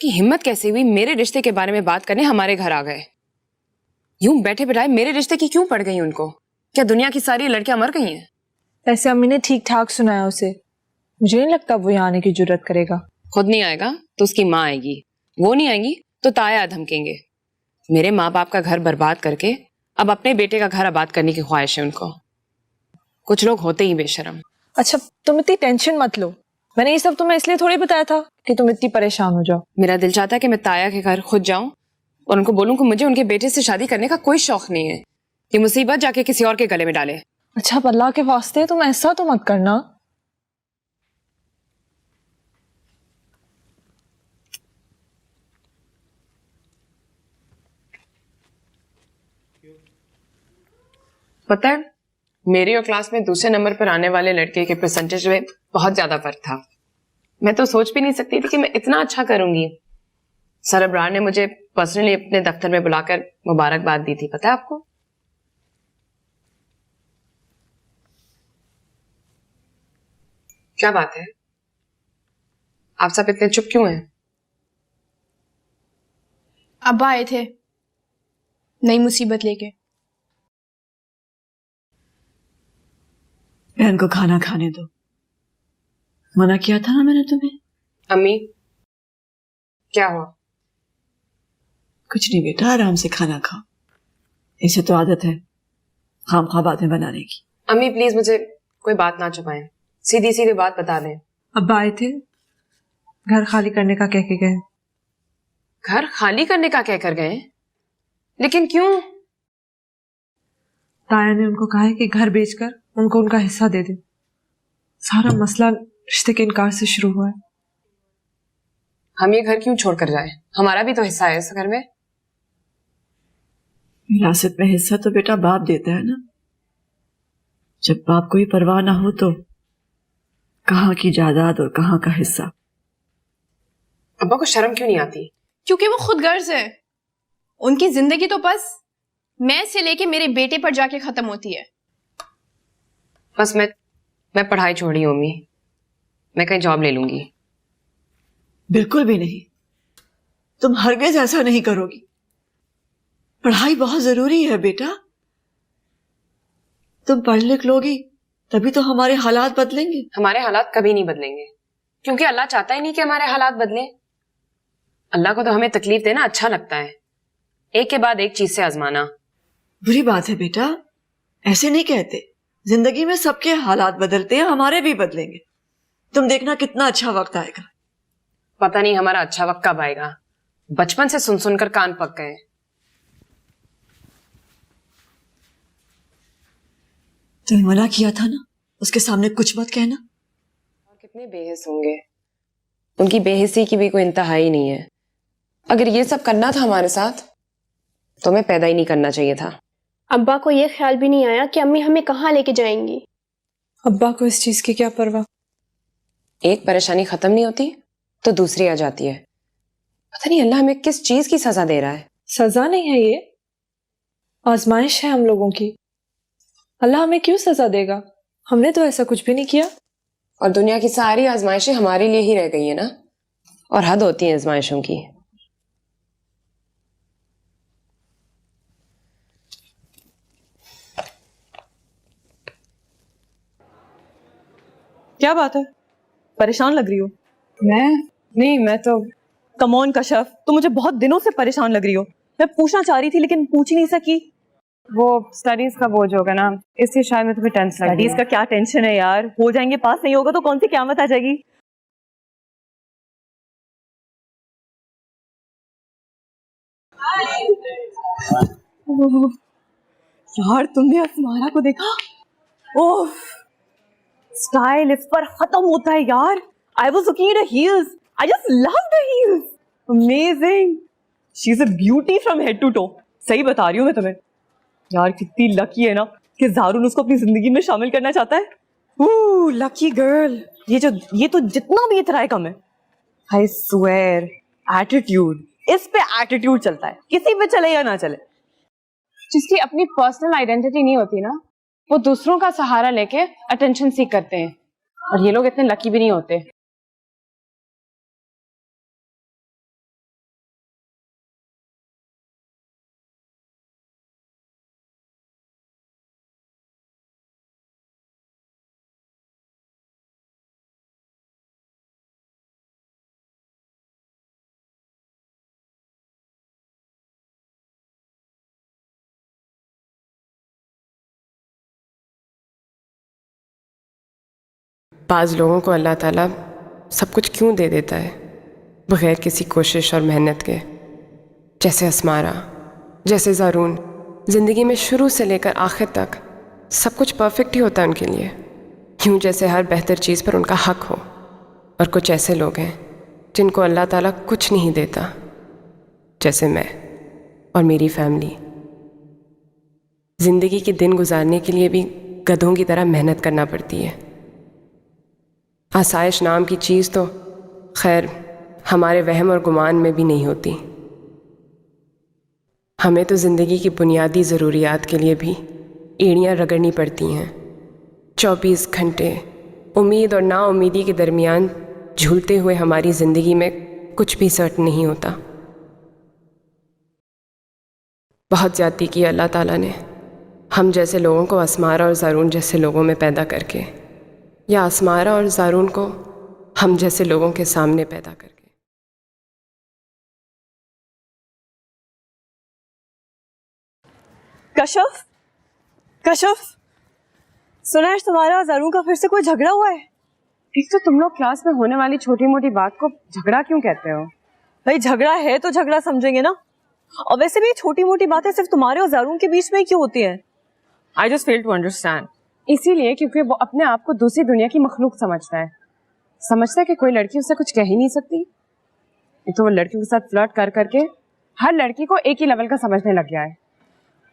कि हिम्मत कैसे हुई मेरे रिश्ते के बारे में बात करने हमारे घर आ गए। यूं बैठे बिठाए मेरे रिश्ते की क्यों पड़ गई उनको? क्या दुनिया की सारी लड़कियां मर गई हैं? ऐसे अम्मी ने ठीक ठाक सुनाया उसे। मुझे नहीं लगता वो यहाँ आने की जुर्रत करेगा। खुद नहीं आएगा तो उसकी माँ आएगी, वो नहीं आएंगी तो ताया धमकेंगे। मेरे माँ बाप का घर बर्बाद करके अब अपने बेटे का घर आबाद करने की ख्वाहिश है उनको। कुछ लोग होते ही बेशर्म। अच्छा तुम इतनी टेंशन मत लो, मैंने ये सब तुम्हें इसलिए थोड़ी बताया था कि तुम इतनी परेशान हो जाओ। मेरा दिल चाहता है कि मैं ताया के घर खुद जाऊं और उनको बोलूं कि मुझे उनके बेटे से शादी करने का कोई शौक नहीं है, कि मुसीबत जाके किसी और के गले में डाले। अच्छा अल्लाह के वास्ते तुम ऐसा तो मत करना। पता है, मेरी और क्लास में दूसरे नंबर पर आने वाले लड़के के परसेंटेज में बहुत ज्यादा फर्क था। मैं तो सोच भी नहीं सकती थी कि मैं इतना अच्छा करूंगी। सर अबरार ने मुझे पर्सनली अपने दफ्तर में बुलाकर मुबारकबाद दी थी, पता है आपको? क्या बात है, आप सब इतने चुप क्यों हैं? अब्बा आए थे नई मुसीबत लेके। बहन को खाना खाने दो, मना किया था ना मैंने तुम्हें। अम्मी क्या हुआ? कुछ नहीं बेटा, आराम से खाना खाओ, इसे तो आदत है खामखा बातें बनाने की। अम्मी प्लीज मुझे कोई बात ना छुपाएं, सीधी सीधी बात बता दें। अब्बा आए थे, घर खाली करने का कह के गए। घर खाली करने का कहकर गए? लेकिन क्यों? ताया ने उनको कहा है कि घर बेचकर उनको उनका हिस्सा दे दे। सारा मसला रिश्ते के इनकार से शुरू हुआ है। हम ये घर क्यों छोड़कर जाए? हमारा भी तो हिस्सा है इस घर में। विरासत में हिस्सा तो बेटा बाप देता है ना। जब बाप को ही परवाह ना हो तो कहाँ की जायदाद और कहाँ का हिस्सा। अब्बा को शर्म क्यों नहीं आती? क्योंकि वो खुद गर्ज है। उनकी जिंदगी तो बस मैं से लेके मेरे बेटे पर जाके खत्म होती है। बस मैं पढ़ाई छोड़ी हूं अम्मी, मैं कहीं जॉब ले लूंगी। बिल्कुल भी नहीं, तुम हरगिज ऐसा नहीं करोगी। पढ़ाई बहुत जरूरी है बेटा। तुम पढ़ लिख लोगी तभी तो हमारे हालात बदलेंगे। हमारे हालात कभी नहीं बदलेंगे, क्योंकि अल्लाह चाहता ही नहीं कि हमारे हालात बदले। अल्लाह को तो हमें तकलीफ देना अच्छा लगता है, एक के बाद एक चीज से आजमाना। बुरी बात है बेटा, ऐसे नहीं कहते। जिंदगी में सबके हालात बदलते हैं, हमारे भी बदलेंगे। तुम देखना कितना अच्छा वक्त आएगा। पता नहीं हमारा अच्छा वक्त कब आएगा, बचपन से सुन सुनकर कान पक गए। तुम्हें मना किया था ना, उसके सामने कुछ मत कहना। और कितने बेहिस होंगे, उनकी बेहिसी की भी कोई इंतहा ही नहीं है। अगर ये सब करना था हमारे साथ तो हमें पैदा ही नहीं करना चाहिए था। अब्बा को ये ख्याल भी नहीं आया कि अम्मी हमें कहाँ लेके जाएंगी। अब्बा को इस चीज की क्या परवाह। एक परेशानी खत्म नहीं होती तो दूसरी आ जाती है। पता नहीं अल्लाह हमें किस चीज की सजा दे रहा है। सजा नहीं है, ये आजमाइश है हम लोगों की। अल्लाह हमें क्यों सजा देगा, हमने तो ऐसा कुछ भी नहीं किया। और दुनिया की सारी आजमाइशें हमारे लिए ही रह गई है ना, और हद होती है आजमाइशों की। क्या बात है, परेशान लग रही हो? मैं तो कम ऑन कशफ, तुम मुझे बहुत दिनों से परेशान लग रही हो। मैं पूछना चाह रही थी लेकिन पूछ ही नहीं सकी। वो स्टडीज का बोझ होगा ना, इसलिए शायद मैं तुम्हें टेंशन लग रही है। स्टडीज का क्या टेंशन है यार, हो जाएंगे, पास नहीं होगा तो कौन सी क़यामत आ जाएगी। यार तुमने असमारा को देखा? ओह, स्टाइल इस पर खत्म होता है यार। I was looking at her heels. I just love the heels. Amazing. She is a beauty from head to toe. सही बता रही हूँ मैं तुम्हें। यार कितनी लकी है ना कि ज़ारून उसको अपनी जिंदगी में शामिल करना चाहता है। Lucky girl. ये तो जितना भी इतना कम है। I swear, एटीट्यूड, इस पे एटीट्यूड चलता है, किसी पे चले या ना चले। जिसकी अपनी पर्सनल आइडेंटिटी नहीं होती ना, वो दूसरों का सहारा लेके अटेंशन सीख करते हैं। और ये लोग इतने लकी भी नहीं होते। बाज़ लोगों को अल्लाह ताला सब कुछ क्यों दे देता है बग़ैर किसी कोशिश और मेहनत के। जैसे अस्मारा, जैसे ज़ारून, ज़िंदगी में शुरू से लेकर आखिर तक सब कुछ परफेक्ट ही होता है उनके लिए, यूँ जैसे हर बेहतर चीज़ पर उनका हक हो। और कुछ ऐसे लोग हैं जिनको अल्लाह ताला कुछ नहीं देता, जैसे मैं और मेरी फैमिली। ज़िंदगी के दिन गुजारने के लिए भी गधों की तरह मेहनत करना पड़ती है। आसाइश नाम की चीज़ तो खैर हमारे वहम और गुमान में भी नहीं होती। हमें तो ज़िंदगी की बुनियादी ज़रूरियात के लिए भी एड़ियाँ रगड़नी पड़ती हैं। 24 घंटे उम्मीद और नाउम्मीदी के दरमियान झूलते हुए हमारी ज़िंदगी में कुछ भी सर्ट नहीं होता। बहुत ज़्यादती की अल्लाह ताला ने हम जैसे लोगों को अस्मारा और ज़ारून जैसे लोगों में पैदा करके, या अस्मारा और ज़ारून को हम जैसे लोगों के सामने पैदा करके। कशफ, कशफ, सुना है तुम्हारा और ज़ारून का फिर से कोई झगड़ा हुआ है? एक तो तुम लोग क्लास में होने वाली छोटी मोटी बात को झगड़ा क्यों कहते हो? भाई झगड़ा है तो झगड़ा समझेंगे ना। और वैसे भी छोटी मोटी बातें सिर्फ तुम्हारे और ज़ारून के बीच में ही क्यों होती हैं? I just fail to understand. इसीलिए क्योंकि वो अपने आप को दूसरी दुनिया की मखलूक समझता है कि कोई लड़की उससे कुछ कह ही नहीं सकती। एक तो वो लड़कियों के साथ फ्लर्ट कर करके हर लड़की को एक ही लेवल का समझने लग गया है।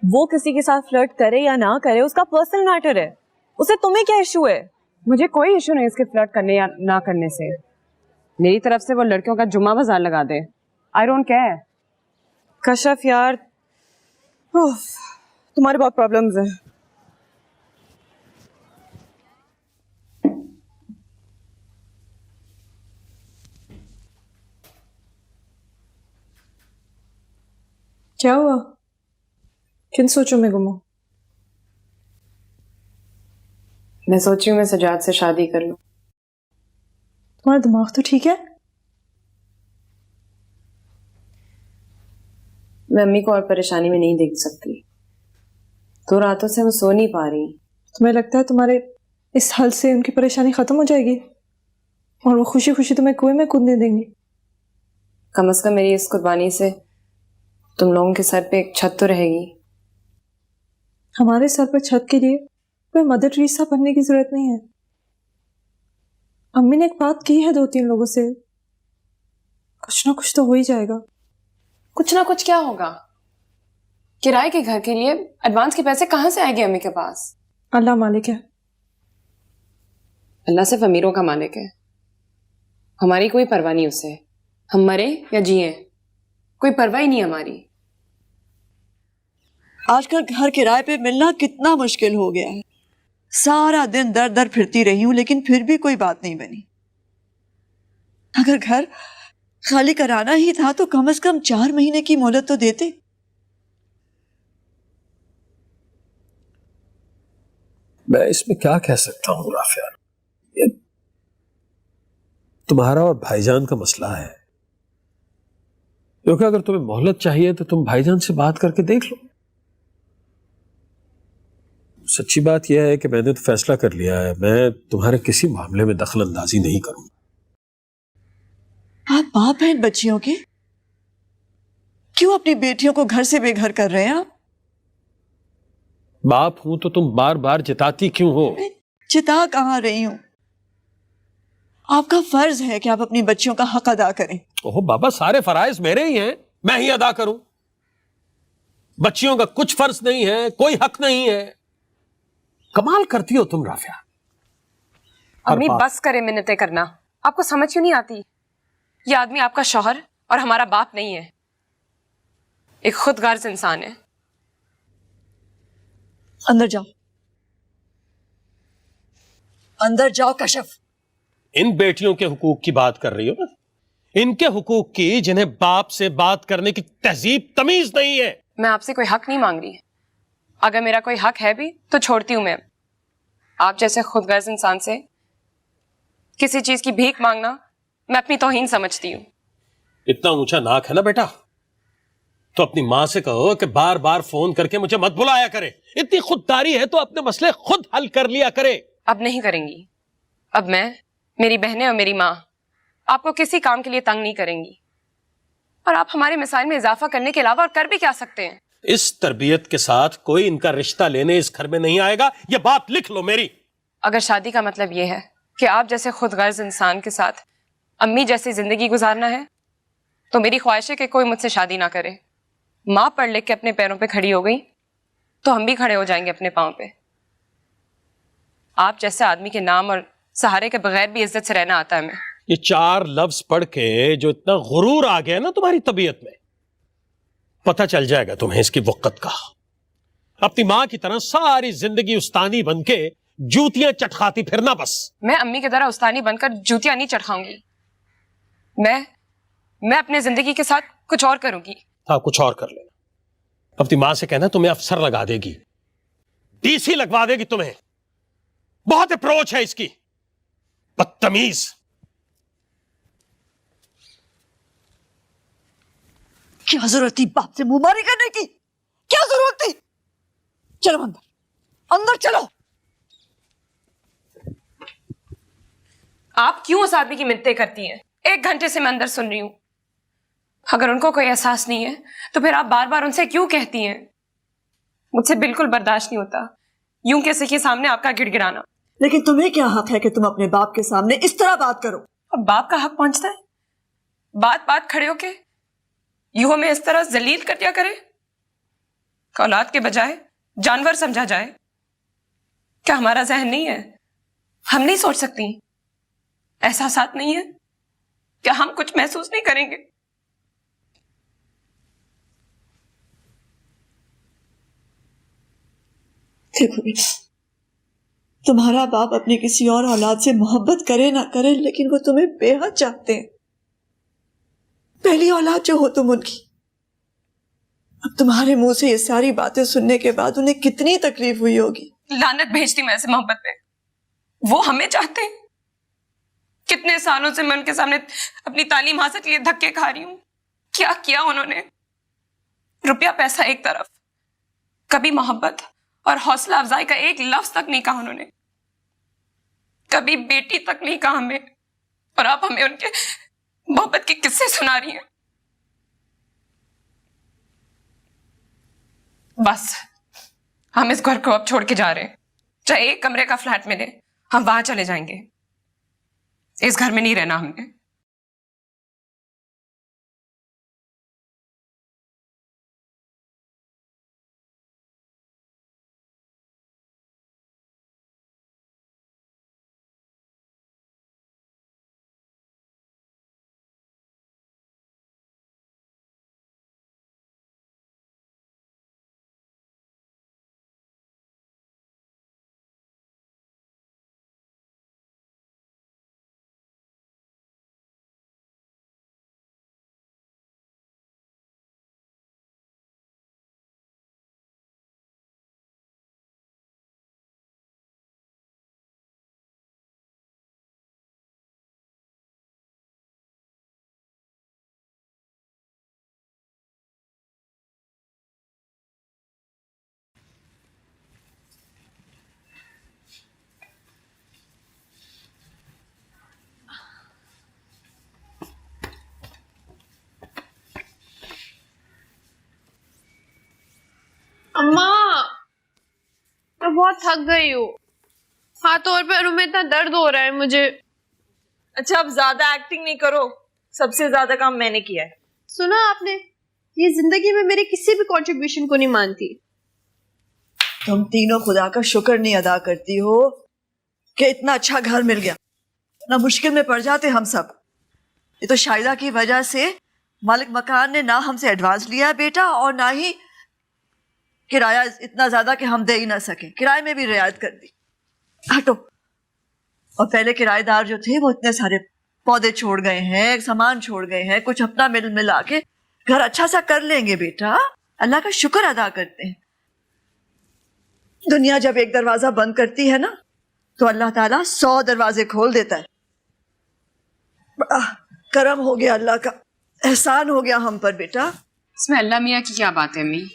वो किसी के साथ फ्लर्ट करे या ना करे उसका पर्सनल मैटर है, उसे तुम्हें क्या इशू है? मुझे कोई इशू नहीं इसके फ्लर्ट करने या ना करने से। मेरी तरफ से वो लड़कियों का जुम्मा बाजार लगा दे, आई डोंट केयर। कशफ यार, तुम्हारे बहुत प्रॉब्लम्स हैं। क्या हुआ? किन सोचों में गुम हो? मैं सोची हूँ मैं सजाद से शादी कर लूं। तुम्हारा दिमाग तो ठीक है? मैं अम्मी को और परेशानी में नहीं देख सकती। 2 रातों से वो सो नहीं पा रही। तुम्हें लगता है तुम्हारे इस हल से उनकी परेशानी खत्म हो जाएगी और वो खुशी खुशी तुम्हें कुएं में कूदने देंगी? कम से कम मेरी इस कुर्बानी से तुम लोगों के सर पे एक छत तो रहेगी। हमारे सर पर छत के लिए कोई मदर टेरेसा बनने की जरूरत नहीं है। अम्मी ने एक बात की है 2-3 लोगों से, कुछ ना कुछ तो हो ही जाएगा। कुछ ना कुछ क्या होगा? किराए के घर के लिए एडवांस के पैसे कहां से आएंगे अम्मी के पास? अल्लाह मालिक है। अल्लाह सिर्फ अमीरों का मालिक है। हमारी कोई परवाह नहीं उसे। हम मरे या जिए कोई परवाह ही नहीं हमारी। आजकल घर किराए पे मिलना कितना मुश्किल हो गया है। सारा दिन दर दर फिरती रही हूं लेकिन फिर भी कोई बात नहीं बनी। अगर घर खाली कराना ही था तो कम से कम 4 महीने की मोहलत तो देते। मैं इसमें क्या कह सकता हूँ राफिया, ये तुम्हारा और भाईजान का मसला है। क्योंकि अगर तुम्हें मोहलत चाहिए तो तुम भाईजान से बात करके देख लो। सच्ची बात यह है कि मैंने तो फैसला कर लिया है, मैं तुम्हारे किसी मामले में दखल अंदाजी नहीं करूंगा। आप बाप हैं इन बच्चियों के, क्यों अपनी बेटियों को घर से बेघर कर रहे हैं आप? बाप हूं तो तुम बार बार जिताती क्यों हो? चिता कहां रही हूं? आपका फर्ज है कि आप अपनी बच्चियों का हक अदा करें। ओह बाबा, सारे फराइज मेरे ही हैं, मैं ही अदा करूं। बच्चियों का कुछ फर्ज नहीं है, कोई हक नहीं है। कमाल करती हो तुम राफिया। अम्मी बस करे मिन्नतें करना, आपको समझ क्यों नहीं आती? ये आदमी आपका शौहर और हमारा बाप नहीं है, एक खुदगार्ज इंसान है। अंदर जाओ, अंदर जाओ कशफ। इन बेटियों के हुकूक की बात कर रही हो ना? इनके हुकूक की जिन्हें बाप से बात करने की तहजीब तमीज नहीं है। मैं आपसे कोई हक नहीं मांग रही। अगर मेरा कोई हक है भी तो छोड़ती हूं मैं। आप जैसे खुदगर्ज इंसान से किसी चीज की भीख मांगना मैं अपनी तौहीन समझती हूँ। इतना ऊंचा नाक है ना बेटा, तो अपनी मां से कहो कि बार बार फोन करके मुझे मत बुलाया करे। इतनी खुददारी है तो अपने मसले खुद हल कर लिया करे। अब नहीं करेंगी, अब मैं, मेरी बहनें और मेरी माँ आपको किसी काम के लिए तंग नहीं करेंगी। और आप हमारे मिसाइल में इजाफा करने के अलावा और कर भी क्या सकते हैं? इस तरबियत के साथ कोई इनका रिश्ता लेने इस घर में नहीं आएगा, ये बात लिख लो मेरी। अगर शादी का मतलब ये है कि आप जैसे खुदगर्ज इंसान के साथ अम्मी जैसी जिंदगी गुजारना है, तो मेरी ख्वाहिश है कि कोई मुझसे शादी ना करे। माँ पढ़ लिख के अपने पैरों पे खड़ी हो गई तो हम भी खड़े हो जाएंगे अपने पाँव पे। आप जैसे आदमी के नाम और सहारे के बगैर भी इज्जत से रहना आता है हमें। ये 4 लफ्ज पढ़ के जो इतना गुरूर आ गया ना तुम्हारी तबीयत में, पता चल जाएगा तुम्हें इसकी वक़्त का। अपनी माँ की तरह सारी जिंदगी उस्तानी बन के जूतियां चटखाती फिरना बस। मैं अम्मी की तरह उस्तानी बनकर जूतियां नहीं चटखाऊंगी। मैं अपने जिंदगी के साथ कुछ और करूंगी। हाँ, कुछ और कर लेना। अपनी माँ से कहना तुम्हें अफसर लगा देगी, डीसी लगवा देगी तुम्हें। बहुत अप्रोच है इसकी, बदतमीज। क्या जरूरत थी बाप से मुंहमारी करने की? क्या जरूरत थी? चलो अंदर, अंदर चलो। आप क्यों उस आदमी की मिन्नतें करती हैं? 1 घंटे से मैं अंदर सुन रही हूं। अगर उनको कोई एहसास नहीं है तो फिर आप बार बार उनसे क्यों कहती हैं? मुझसे बिल्कुल बर्दाश्त नहीं होता यूं किसी के सामने आपका गिड़गिड़ाना। लेकिन तुम्हें क्या हक है कि तुम अपने बाप के सामने इस तरह बात करो? अब बाप का हक पहुंचता है? बात बात खड़े होके यूं हमें इस तरह जलील कर दिया करे? औलाद के बजाय जानवर समझा जाए? क्या हमारा जहन नहीं है? हम नहीं सोच सकती? एहसासात नहीं है? क्या हम कुछ महसूस नहीं करेंगे? देखो बेटा, तुम्हारा बाप अपनी किसी और औलाद से मोहब्बत करे ना करे, लेकिन वो तुम्हें बेहद चाहते हैं। पहली औलाद जो हो तुम उनकी। अब तुम्हारे मुंह से ये सारी बातें सुनने के बाद उन्हें कितनी तकलीफ हुई होगी। लानत भेजती मैं ऐसे मोहब्बत पे। वो हमें चाहते हैं। कितने सालों से मैं उनके सामने अपनी तालीम हासिल के लिए धक्के खा रही हूं। क्या किया उन्होंने? रुपया पैसा एक तरफ, कभी मोहब्बत और हौसला अफजाई का एक लफ्ज तक नहीं कहा उन्होंने। कभी बेटी तक नहीं कहा हमें, और आप हमें उनके मोहब्बत के किस्से सुना रही हैं। बस हम इस घर को अब छोड़ के जा रहे हैं। चाहे 1 कमरे का फ्लैट मिले, हम वहां चले जाएंगे। इस घर में नहीं रहना हमने। अम्मा, मैं बहुत थक गई हूँ। हाथों और पैरों में इतना दर्द हो रहा है मुझे। अच्छा, अब ज्यादा एक्टिंग नहीं करो। सबसे ज्यादा काम मैंने किया है। सुना आपने? ये जिंदगी में मेरे किसी भी कंट्रीब्यूशन को नहीं मानती। तुम तीनों खुदा का शुक्र नहीं अदा करती हो कि इतना अच्छा घर मिल गया, ना मुश्किल में पड़ जाते हम सब। ये तो शाहिदा की वजह से मालिक मकान ने ना हमसे एडवांस लिया है बेटा, और ना ही किराया इतना ज्यादा कि हम दे ही ना सके। किराए में भी रियायत कर दी। हटो। और पहले किराएदार जो थे वो इतने सारे पौधे छोड़ गए हैं, सामान छोड़ गए हैं, कुछ अपना मिला के घर अच्छा सा कर लेंगे बेटा। अल्लाह का शुक्र अदा करते हैं। दुनिया जब एक दरवाजा बंद करती है ना, तो अल्लाह ताला 100 दरवाजे खोल देता है। बड़ा करम हो गया अल्लाह का, एहसान हो गया हम पर बेटा। इसमें अल्लाह मियाँ की क्या बात है अम्मी?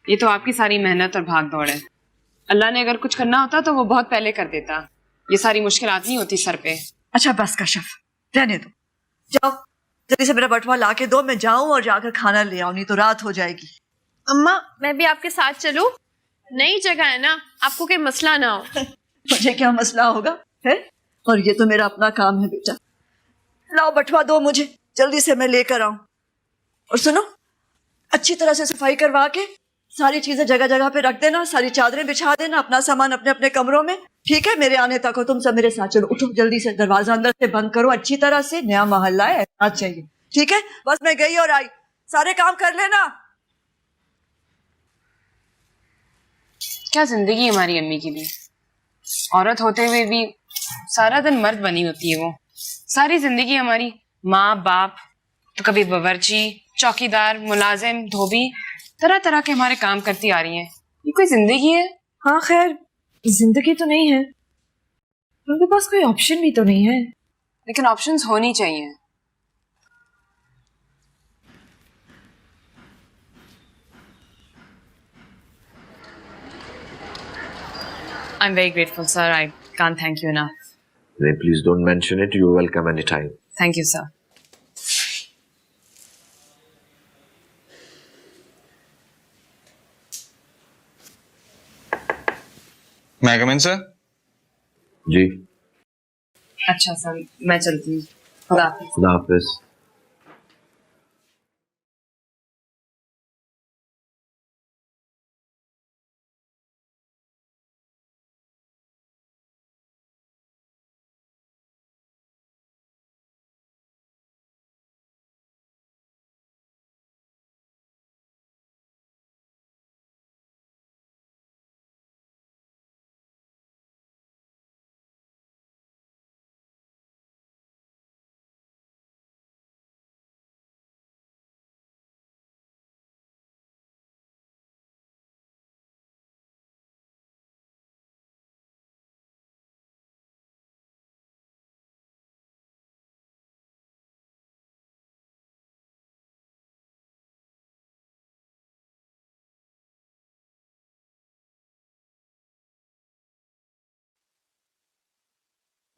ये तो आपकी सारी मेहनत और भाग दौड़ है। अल्लाह ने अगर कुछ करना होता तो वो बहुत पहले कर देता। ये सारी मुश्किलात नहीं होती सर पे। अच्छा बस कशफ, रहने दो, जाओ जल्दी से मेरा बटुआ ला के दो, मैं जाऊं और जाकर खाना ले आऊं, नहीं तो रात हो जाएगी। अम्मा मैं भी आपके साथ चलूं? नई जगह है ना, आपको कोई मसला ना हो। मुझे क्या मसला होगा है, और ये तो मेरा अपना काम है बेटा। लाओ बटुआ दो मुझे, जल्दी से मैं लेकर आऊं। और सुनो, अच्छी तरह से सफाई करवा के सारी चीजें जगह जगह पे रख देना, सारी चादरें बिछा देना, अपना सामान अपने अपने कमरों में, ठीक है? मेरे आने तक हो, तुम सब मेरे साथ चलो। उठो जल्दी से, दरवाजा अंदर से बंद करो अच्छी तरह से, नया मोहल्ला है, ऐसा चाहिए, ठीक है? बस मैं गई और आई, सारे काम कर लेना। क्या जिंदगी है हमारी अम्मी की भी, औरत होते हुए भी सारा दिन मर्द बनी होती है वो। सारी जिंदगी हमारी माँ बाप, तो कभी बावर्ची, चौकीदार, मुलाजिम, धोबी, तरह तरह के हमारे काम करती आ रही हैं। ये कोई जिंदगी है? हाँ खैर, जिंदगी तो नहीं है, उनके पास कोई ऑप्शन भी तो नहीं है। लेकिन ऑप्शंस होनी चाहिए। I'm very grateful, sir. I can't thank you enough. Please don't mention it. You're welcome anytime. Thank you, sir. May I come in, sir? जी, अच्छा सर, मैं चलती हूँ। खुदा हाफिज। खुदा हाफिज।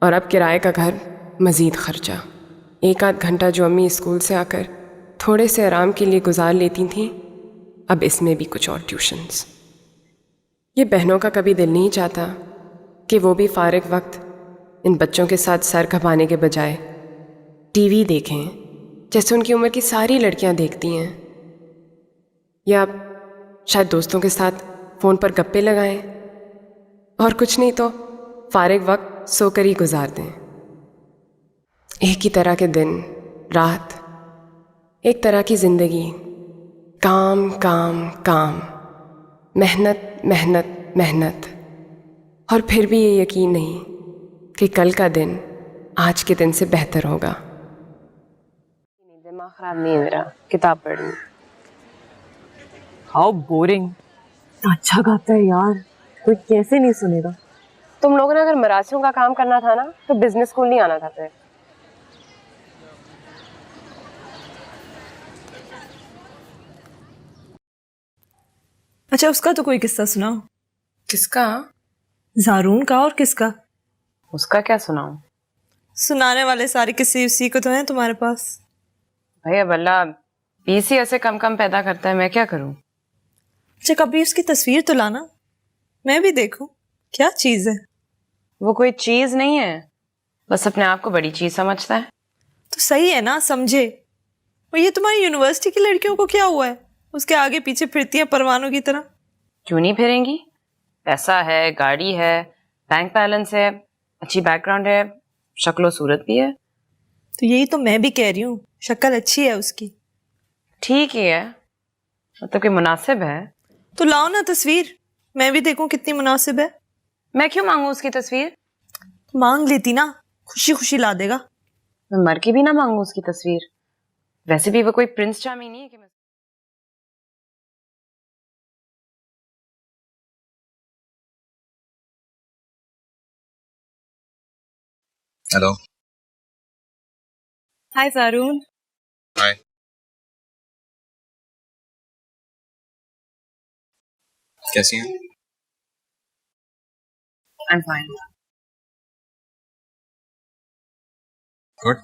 और अब किराए का घर, मज़ीद खर्चा। एक आध घंटा जो अम्मी स्कूल से आकर थोड़े से आराम के लिए गुजार लेती थीं, अब इसमें भी कुछ और ट्यूशन्स। ये बहनों का कभी दिल नहीं चाहता कि वो भी फारिग वक्त इन बच्चों के साथ सर खपाने के बजाय टीवी देखें जैसे उनकी उम्र की सारी लड़कियां देखती हैं, या शायद दोस्तों के साथ फ़ोन पर गप्पे लगाएं, और कुछ नहीं तो फारिग वक्त सोकर ही गुजार दें। एक ही तरह के दिन रात, एक तरह की ज़िंदगी, काम काम काम, मेहनत मेहनत मेहनत, और फिर भी ये यकीन नहीं कि कल का दिन आज के दिन से बेहतर होगा। दिमाग ख़राब नहीं है मेरा, किताब पढ़नी। How boring. अच्छा गाता है यार, कोई कैसे नहीं सुनेगा। तुम लोगों ने अगर मरासियों का काम करना था ना, तो बिजनेस स्कूल नहीं आना था फिर। अच्छा, उसका तो कोई किस्सा सुनाओ। किसका? जारून का। और किसका? उसका क्या सुनाऊं? सुनाने वाले सारे किस्से उसी को तो हैं तुम्हारे पास। भैया बल्ला पीसी ऐसे कम कम पैदा करता है, मैं क्या करूं? अच्छा, कभी उसकी तस्वीर तो लाना, मैं भी देखूं क्या चीज है। वो कोई चीज नहीं है, बस अपने आप को बड़ी चीज समझता है। तो सही है ना, समझे। और ये तुम्हारी यूनिवर्सिटी की लड़कियों को क्या हुआ है, उसके आगे पीछे फिरती हैं परवानों की तरह। क्यों नहीं फिरेंगी? पैसा है, गाड़ी है, बैंक बैलेंस है, अच्छी बैकग्राउंड है, शक्लो सूरत भी है। तो यही तो मैं भी कह रही हूँ, शक्ल अच्छी है उसकी। ठीक ही है, मतलब कि मुनासिब है। तो लाओ ना तस्वीर, मैं भी देखूं कितनी मुनासिब है। मैं क्यों मांगू उसकी तस्वीर? मांग लेती ना, खुशी खुशी ला देगा। मैं मर के भी ना मांगू उसकी तस्वीर। वैसे भी वो कोई प्रिंस चार्मिंग नहीं है कि मैं हेलो। हाय जारून। हाय। कैसी हैं? I'm fine. Good.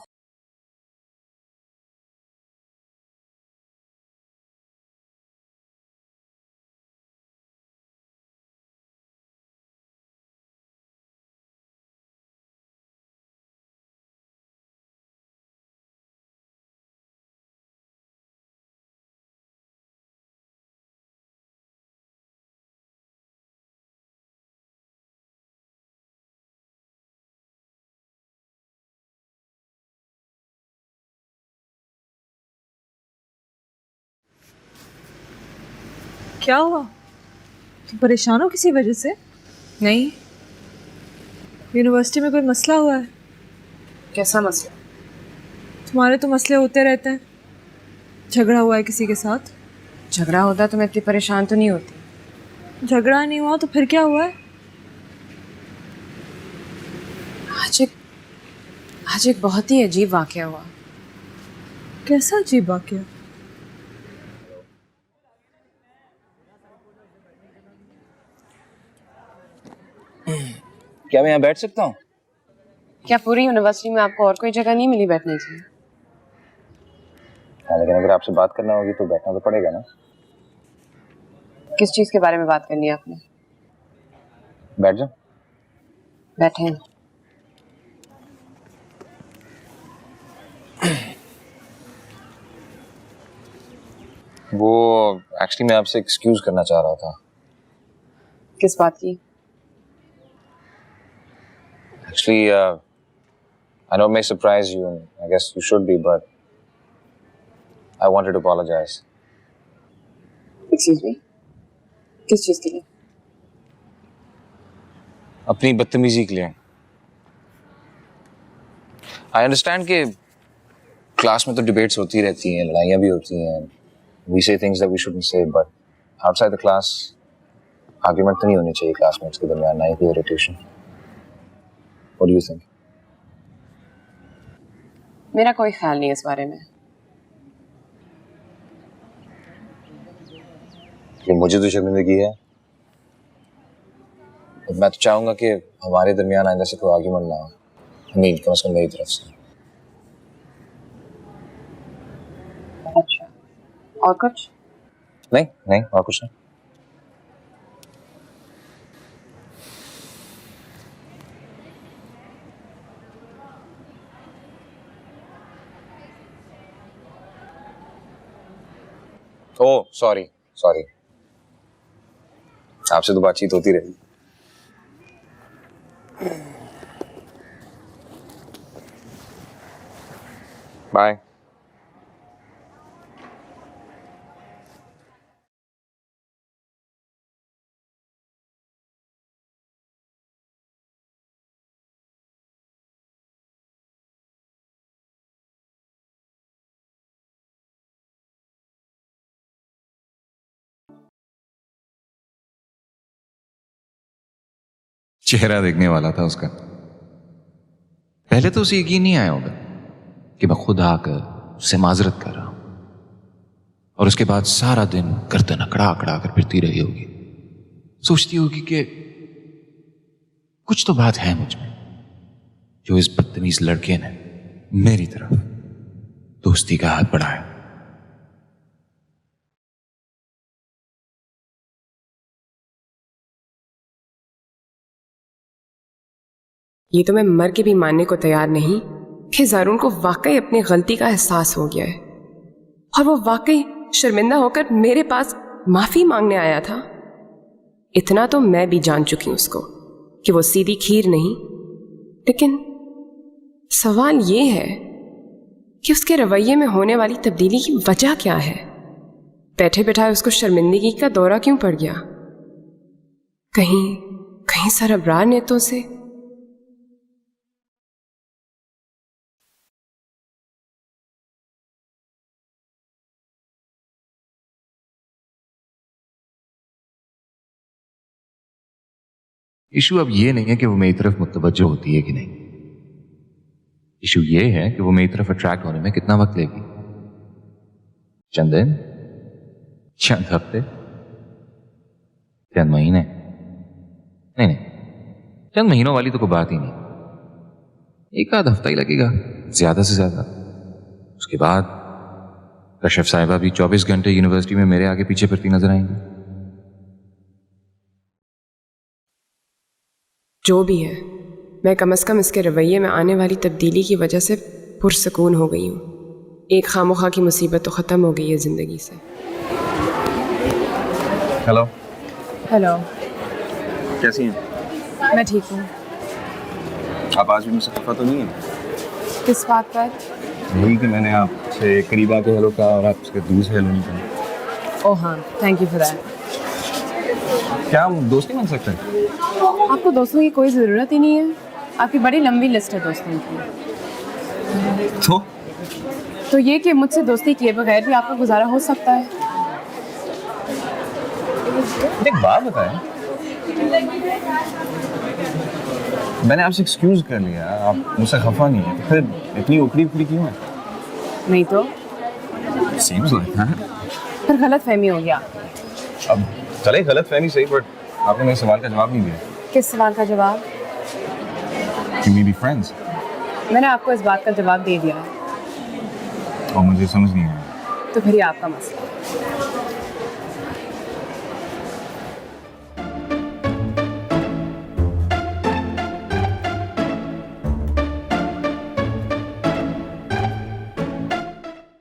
क्या हुआ? तुम परेशान हो किसी वजह से? नहीं। यूनिवर्सिटी में कोई मसला हुआ है? कैसा मसला? तुम्हारे तो मसले होते रहते हैं। झगड़ा हुआ है किसी के साथ? झगड़ा होता तो मैं इतनी परेशान तो नहीं होती। झगड़ा नहीं हुआ तो फिर क्या हुआ है? आज एक बहुत ही अजीब वाकया हुआ। कैसा अजीब वाकया? क्या मैं यहाँ बैठ सकता हूँ? क्या पूरी यूनिवर्सिटी में आपको और कोई जगह नहीं मिली बैठने की? हाँ, लेकिन अगर आपसे बात करना होगी तो बैठना तो पड़ेगा ना। किस चीज के बारे में बात करनी है आपने? बैठ जाओ। बैठे हैं। वो एक्चुअली मैं आपसे एक्सक्यूज करना चाह रहा था। किस बात की? Actually, I know it may surprise you, and I guess you should be, but I wanted to apologize. Excuse me? किस चीज के लिए? अपनी बदतमीजी के लिए। I understand कि क्लास में तो डिबेट्स होती रहती हैं, लड़ाइयाँ भी होती हैं। We say things that we shouldn't say, but outside the class, argument तो नहीं होनी चाहिए क्लासमेट्स के दरमियान, ना ही कोई irritation. What do you think? मेरा कोई ख्याल नहीं इस बारे में। कि मुझे तो शर्मिंदगी है। मैं तो चाहूंगा कि हमारे दरमियान आइंदा से कोई आर्ग्यूमेंट ना हो। नहीं, कम से कम मेरी तरफ से। अच्छा, और कुछ? नहीं नहीं, और कुछ नहीं। ओह सॉरी सॉरी, आपसे तो बातचीत होती रहेगी। बाय। चेहरा देखने वाला था उसका। पहले तो उसे यकीन नहीं आया होगा कि मैं खुद आकर उससे माजरत कर रहा हूं, और उसके बाद सारा दिन गर्दन अकड़ा अकड़ा कर फिरती रही होगी। सोचती होगी कि कुछ तो बात है मुझ में जो इस बदतमीज लड़के ने मेरी तरफ दोस्ती का हाथ बढ़ाया। ये तो मैं मर के भी मानने को तैयार नहीं कि ज़ारून को वाकई अपनी गलती का एहसास हो गया है और वो वाकई शर्मिंदा होकर मेरे पास माफी मांगने आया था। इतना तो मैं भी जान चुकी हूं उसको कि वो सीधी खीर नहीं, लेकिन सवाल ये है कि उसके रवैये में होने वाली तब्दीली की वजह क्या है? बैठे बैठाए उसको शर्मिंदगी का दौरा क्यों पड़ गया? कहीं सरबरार नेतों से? इशू अब ये नहीं है कि वो मेरी तरफ मुतवज्जो होती है कि नहीं। इशू ये है कि वो मेरी तरफ अट्रैक्ट होने में कितना वक्त लेगी। चंद दिन, चंद हफ्ते, चंद महीने? नहीं, चंद महीनों वाली तो कोई बात ही नहीं, एक आध हफ्ता ही लगेगा। ज्यादा से ज्यादा। उसके बाद कशिफ साहिबा भी 24 घंटे यूनिवर्सिटी में मेरे आगे पीछे फिरती नजर आएंगी। जो भी है, मैं कम से कम इसके रवैये में आने वाली तब्दीली की वजह से पुरसकून हो गई हूँ। एक खामोखा की मुसीबत तो ख़त्म हो गई है ज़िंदगी से। हेलो, हेलो, कैसी हैं? मैं ठीक हूँ। आप आज भी मुझसे खफा तो नहीं है? किस बात पर? यही कि मैंने आपसे करीब आके हेलो कहा और आप उसके दूर से हेलो नहीं कहा। ओह हाँ, थैंक यू फॉर दैट। क्या हम दोस्त नहीं बन सकते? आपको दोस्तों की कोई ज़रूरत ही नहीं है। आपकी बड़ी लंबी लिस्ट है दोस्तों की। तो ये कि मुझसे दोस्ती किए बगैर भी आपका गुजारा हो सकता है। एक बात बताएं, मैंने आपसे एक्सक्यूज कर लिया, आप मुझसे खफा नहीं है, तो फिर इतनी उखड़ी उखड़ी क्यों है? नहीं तो Seems like that. फिर गलत फहमी हो गया। अब चले गलत फहमी सही, बट आपने मेरे सवाल का जवाब नहीं दिया। किस सवाल का जवाब? Can we be friends? मैंने आपको इस बात का जवाब दे दिया है, और मुझे समझ नहीं आया। तो फिर ये आपका मसला है।